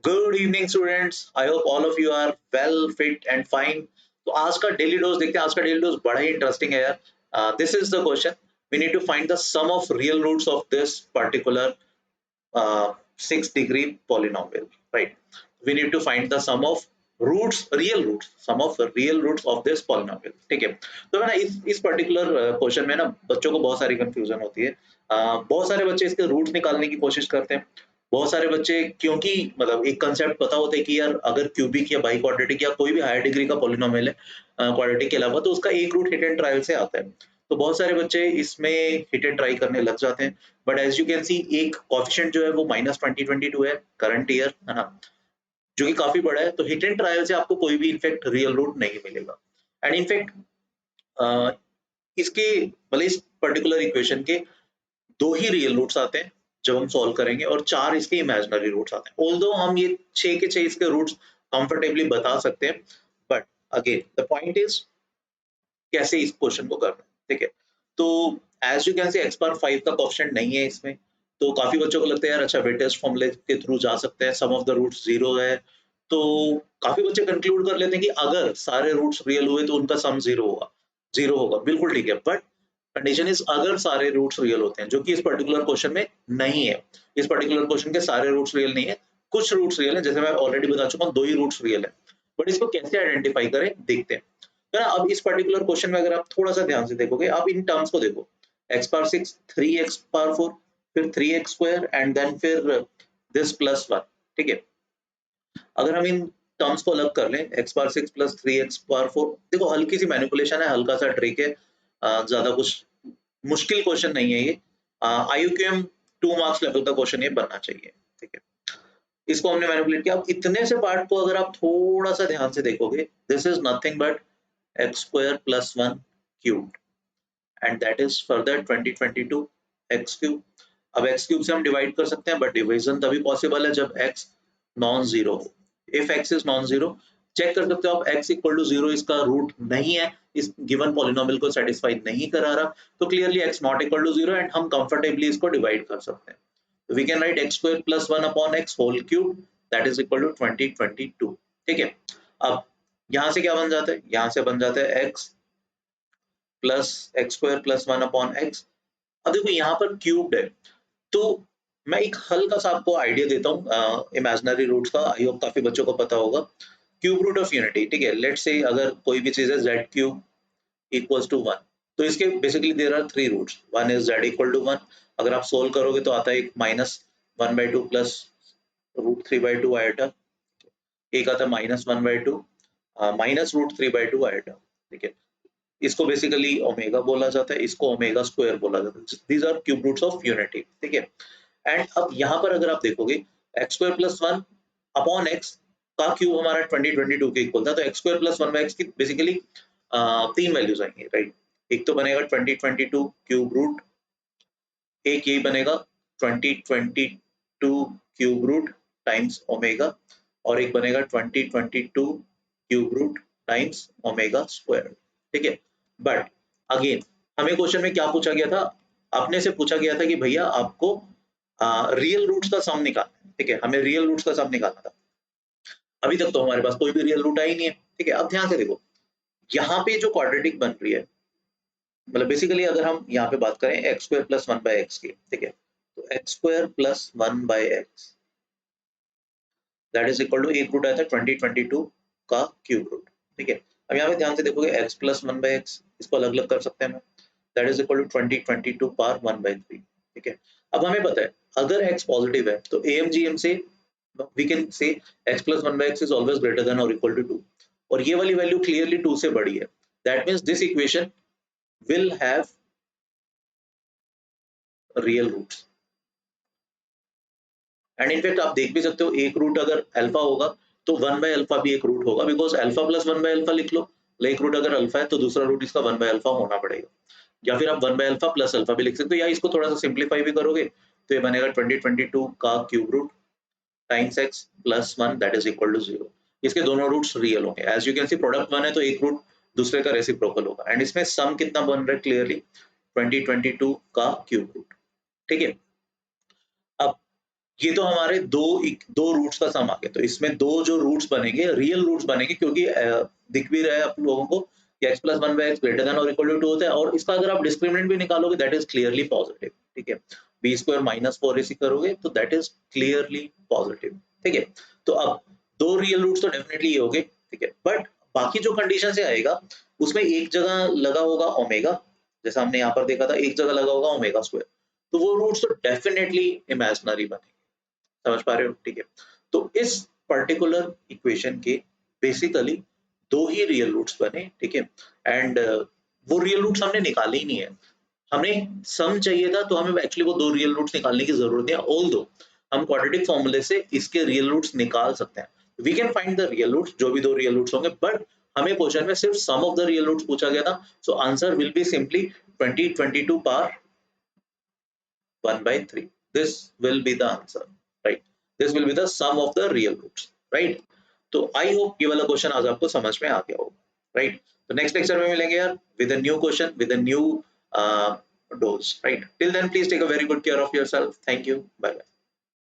Good evening students. I hope all of you are well fit and fine. तो आज का daily dose देखते हैं। आज का डेली डोज बड़ा ही इंटरेस्टिंग है यार। This is the question. We need to find the sum of real roots of this particular 6 degree polynomial, right? We need to find the sum of sum of real roots of this polynomial। ठीक है। तो है ना, इस particular question में ना बच्चों को बहुत सारी कंफ्यूजन होती है। बहुत सारे बच्चे इसके रूट्स निकालने की कोशिश करते हैं। बहुत सारे बच्चे, क्योंकि मतलब एक कंसेप्ट पता होता है कि यार अगर क्यूबिक या बाई क्वाड्रेटिक या कोई भी हायर डिग्री का पॉलिनोमियल है क्वाड्रेटिक के अलावा, तो उसका एक रूट हिट एंड ट्रायल से आता है। तो बहुत सारे बच्चे इसमें हिट एंड ट्राई करने लग जाते हैं। But as you can see, एक कोएफिशिएंट जो है वो -2022 है करंट ईयर, है ना, जो कि काफी बड़ा है। तो हिट एंड ट्रायल से आपको कोई भी इनफैक्ट रियल रूट नहीं मिलेगा। एंड इनफैक्ट इसके मतलब इस पर्टिकुलर इक्वेशन के दो ही रियल रूट्स आते हैं जब हम सॉल्व करेंगे, और चार इसके इमेजिनरी रूट्स आते हैं। ऑल्दो हम ये 6 के 6 इसके रूट्स कंफर्टेबली बता सकते हैं, but again the point is कैसे इस क्वेश्चन को करना है। ठीक है। तो as you can say x power 5 का कोएफिशिएंट नहीं है इसमें। तो काफी बच्चों को लगता है यार अच्छा वेटेस्ट फॉर्मूले के थ्रू जा सकते हैं, सम ऑफ द रूट्स जीरो है। तो काफी बच्चे कंक्लूड कर लेते हैं कि अगर सारे रूट्स रियल हुए तो उनका सम जीरो होगा। बिल्कुल ठीक है, बट कंडीशन इज अगर सारे रूट्स रियल होते हैं, जो कि इस पर्टिकुलर क्वेश्चन में नहीं है। इस पर्टिकुलर क्वेश्चन के सारे रूट्स रियल नहीं है, कुछ रूट्स रियल है। जैसे मैं ऑलरेडी बता चुका हूँ, दो ही रूट्स रियल है। बट इसको कैसे आइडेंटिफाई करें देखते हैं। तो ना अब इस पर्टिकुलर क्वेश्चन में अगर आप थोड़ा सा ध्यान से देखोगे, आप इन टर्म्स को देखो। एक्स पावर 6, 3x पावर 4, फिर 3x स्क्वायर एंड देन फिर दिस प्लस 1। ठीक है। अगर हम इन टर्म्स को अलग कर लें, x power 6 plus 3x power 4, देखो हल्की सी मैनिपुलेशन है, हल्का सा ट्रिक है। ज्यादा कुछ मुश्किल क्वेश्चन नहीं है ये। IUQM 2 मार्क्स लेवल का क्वेश्चन ये बनना चाहिए। ठीक है। इसको हमने मैनिपुलेट किया। अब इतने से पार्ट को अगर आप थोड़ा सा ध्यान से देखोगे, this is nothing but x square plus 1 cubed, and that is further 2022 x cube। अब x cube से हम डिवाइड कर सकते हैं, बट डिवीजन तभी पॉसिबल है जब x नॉन जीरो हो। If x is non zero, check कर सकते हो आप, x इक्वल टू जीरो इसका रूट नहीं है, इस गिवन पॉलिनोमियल को सेटिस्फाई नहीं करा रहा, तो clearly x not equal to zero and हम कंफर्टेबली इसको डिवाइड कर सकते हैं। We can write x square plus 1 upon x whole cube, that is equal to 2022। ठीक है। अब यहाँ से क्या बन जाता है, यहाँ से बन जाता है x plus x square plus 1 upon x. अब देखो यहाँ पर क्यूब्ड है, तो मैं एक हल्का सा आपको आइडिया देता हूँ इमेजिनरी रूट्स का। आई होप काफी बच्चों को पता होगा। क्यूब रूट ऑफ यूनिटी, ठीक है, लेट्स से अगर कोई भी चीज है z क्यूब इक्वल्स टू 1, तो इसके basically there are three roots. One is z equal to 1। अगर आप सोल्व करोगे तो आता है एक -1/2 प्लस √3/2 आएगा। एक आता है -1/2 माइनस √3/2 आएगा। ठीक है। इसको बेसिकली ओमेगा बोला जाता है, इसको ओमेगा स्क्वायर बोला जाता है। These are cube roots of unity. ठीक है। एंड अब यहाँ पर अगर आप देखोगे, x square plus 1 upon x का क्यूब हमारा 2022 के इक्वल था, तो x square plus 1 by x की बेसिकली तीन वैल्यूज आएंगी, राइट। एक तो बनेगा 2022 क्यूब रूट, एक यही बनेगा 2022 क्यूब रूट टाइम्स ओमेगा, और एक बनेगा 2022 cube root times omega square. ठीक है। बट अगेन हमें क्वेश्चन में क्या पूछा गया था, अपने से पूछा गया था कि भैया आपको रियल रूट्स का सम निकालना है। ठीक है, हमें रियल रूट्स का सम निकालना था। अभी तक तो हमारे पास कोई भी रियल रूट आई नहीं है। ठीक है। अब ध्यान से देखो, यहाँ पे जो क्वाड्रेटिक बन रही है, मतलब बेसिकली अगर हम यहाँ पे बात करें x square plus 1 by x की, ठीक है, तो x square plus 1 by x that is equal to, एक रूट आया था 2022 का क्यूब रूट। ठीक है। अब यहाँ पे ध्यान से देखोगे, एक्स प्लस 1 बाय एक्स, इसको अलग अलग कर सकते हैं हम, that is equal to 2022 power 1/3। ठीक है। अब हमें पता है अगर x पॉजिटिव है तो AMGM से we can say x plus 1 by x is always greater than और इक्वल टू 2, और ये वाली वैल्यू क्लियरली 2 से बड़ी है। That means this equation will have real roots. And in fact आप देख भी सकते हो, एक रूट अगर अल्फा होगा तो 1 बाय अल्फा भी एक रूट होगा, because alpha plus 1 by alpha लिख लो। एक रूट अगर अल्फा है तो दूसरा रूट इसका 1 बाय अल्फा होना पड़ेगा, या फिर आप 1 बाय अल्फा प्लस अल्फा भी लिख सकते हो, या इसको थोड़ा सा सिंप्लीफाई भी करोगे तो ये बनेगा 2022 का cube root times x plus 1 that is equal to 0। इसके दोनों रूट्स रियल होंगे। As you can see product 1 है तो एक रूट दूसरे का रेसिप्रोकल होगा, एंड इसमें सम कितना बन रहा है क्लियरली 2022 का क्यूब रूट। ठीक है। अब ये तो हमारे दो रूट्स का सम आ गया, तो इसमें दो जो रूट्स बनेंगे रियल रूट्स बनेंगे, क्योंकि दिख भी रहा है आप लोगों को कि x + 1 x ग्रेटर देन और इक्वल टू 2 होता है, और इसका अगर आप डिस्क्रिमिनेंट भी निकालोगे दैट इज क्लियरली पॉजिटिव, ठीक है। b² - 4ac करोगे तो दैट इज क्लियरली पॉजिटिव, ठीक है। तो अब दो रियल रूट्स तो डेफिनेटली ये हो गए, ठीक है, बट बाकी जो कंडीशन से आएगा उसमें एक जगह लगा होगा ओमेगा, जैसा हमने यहाँ पर देखा था, एक जगह लगा होगा ओमेगा स्क्वायर, तो वो रूट्स तो डेफिनेटली इमेजिनरी बनेंगे, समझ पा रहे हो, ठीक है। तो इस पर्टिकुलर इक्वेशन के बेसिकली दो ही रियल रूट्स बने, ठीक है, एंड वो रियल रूट्स हमने निकाले ही नहीं है, हमें सम चाहिए था, तो हमें एक्चुअली वो दो रियल रूट्स निकालने की जरूरत है, ऑल्दो हम क्वाड्रेटिक फॉर्मूले से इसके रियल रूट्स निकाल सकते हैं, we can find the real roots, जो भी दो रियल रूट्स होंगे, बट हमें क्वेश्चन में सिर्फ sum of the real roots पूछा गया था, so answer will be simply 2022 power 1/3. This will be the answer, right? This will be the sum of the real roots, right? तो I hope ये वाला question आज आपको समझ में आ गया होगा, राइट? तो नेक्स्ट लेक्चर में मिलेंगे यार with a new question, with a new dose, right? Till then please take a very good care of yourself, thank you, bye bye.